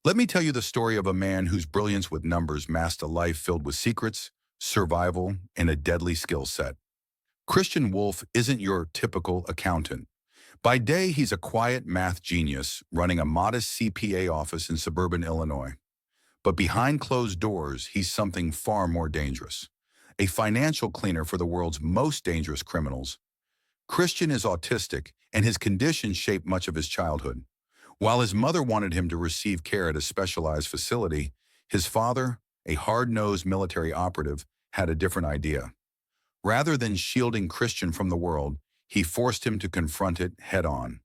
Let me tell you the story of a man whose brilliance with numbers masked a life filled with secrets, survival, and a deadly skill set. Christian Wolff isn't your typical accountant. By day, he's a quiet math genius running a modest CPA office in suburban Illinois. But behind closed doors, he's something far more dangerous. A financial cleaner for the world's most dangerous criminals. Christian is autistic, and his condition shaped much of his childhood. While his mother wanted him to receive care at a specialized facility, his father, a hard-nosed military operative, had a different idea. Rather than shielding Christian from the world, he forced him to confront it head-on.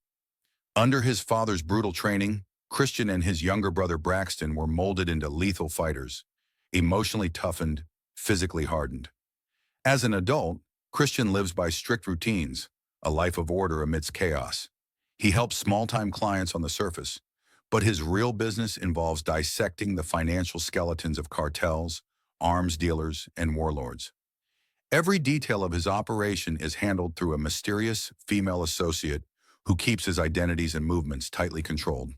Under his father's brutal training, Christian and his younger brother Braxton were molded into lethal fighters, emotionally toughened, physically hardened. As an adult, Christian lives by strict routines, a life of order amidst chaos. He helps small-time clients on the surface, but his real business involves dissecting the financial skeletons of cartels, arms dealers, and warlords. Every detail of his operation is handled through a mysterious female associate who keeps his identities and movements tightly controlled.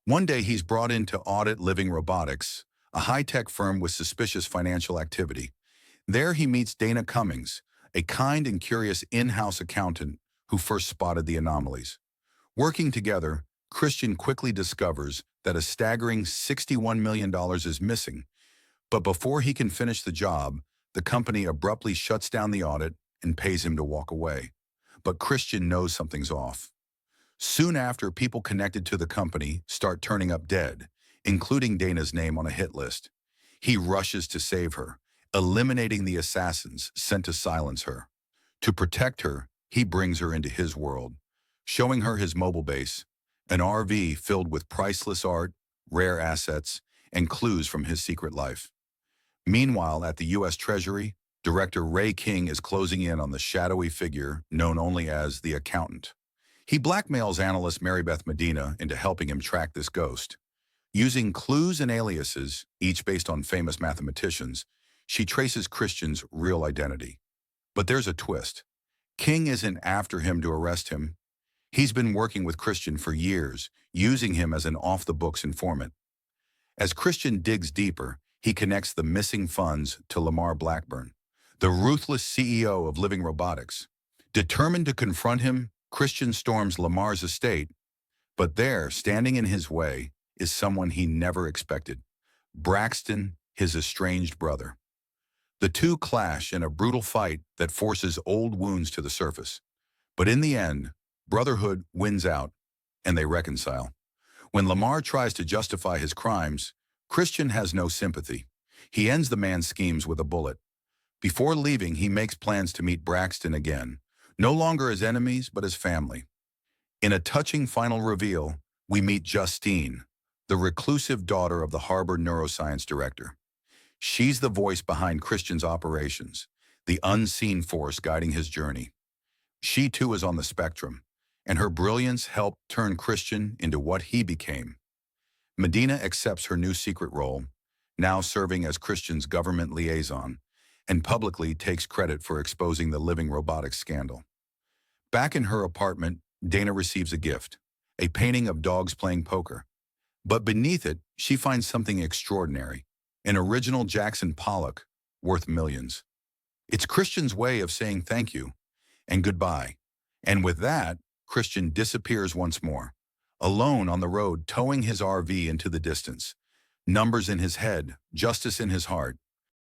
One day he's brought in to audit Living Robotics, a high-tech firm with suspicious financial activity. There he meets Dana Cummings, a kind and curious in-house accountant who first spotted the anomalies. Working together, Christian quickly discovers that a staggering $61 million is missing. But before he can finish the job, the company abruptly shuts down the audit and pays him to walk away. But Christian knows something's off. Soon after, people connected to the company start turning up dead, including Dana's name on a hit list. He rushes to save her, eliminating the assassins sent to silence her. To protect her, he brings her into his world, showing her his mobile base, an RV filled with priceless art, rare assets, and clues from his secret life. Meanwhile, at the U.S. Treasury, Director Ray King is closing in on the shadowy figure known only as the accountant. He blackmails analyst Mary Beth Medina into helping him track this ghost. Using clues and aliases, each based on famous mathematicians, she traces Christian's real identity. But there's a twist. King isn't after him to arrest him. He's been working with Christian for years, using him as an off-the-books informant. As Christian digs deeper, he connects the missing funds to Lamar Blackburn, the ruthless CEO of Living Robotics. Determined to confront him, Christian storms Lamar's estate, but there, standing in his way, is someone he never expected: Braxton, his estranged brother. The two clash in a brutal fight that forces old wounds to the surface. But in the end, brotherhood wins out, and they reconcile. When Lamar tries to justify his crimes, Christian has no sympathy. He ends the man's schemes with a bullet. Before leaving, he makes plans to meet Braxton again, no longer as enemies, but as family. In a touching final reveal, we meet Justine, the reclusive daughter of the Harvard neuroscience director. She's the voice behind Christian's operations, the unseen force guiding his journey. She too is on the spectrum, and her brilliance helped turn Christian into what he became. Medina accepts her new secret role, now serving as Christian's government liaison, and publicly takes credit for exposing the Living Robotics scandal. Back in her apartment, Dana receives a gift, a painting of dogs playing poker. But beneath it, she finds something extraordinary, an original Jackson Pollock worth millions. It's Christian's way of saying thank you and goodbye. And with that, Christian disappears once more, alone on the road, towing his RV into the distance. Numbers in his head, justice in his heart,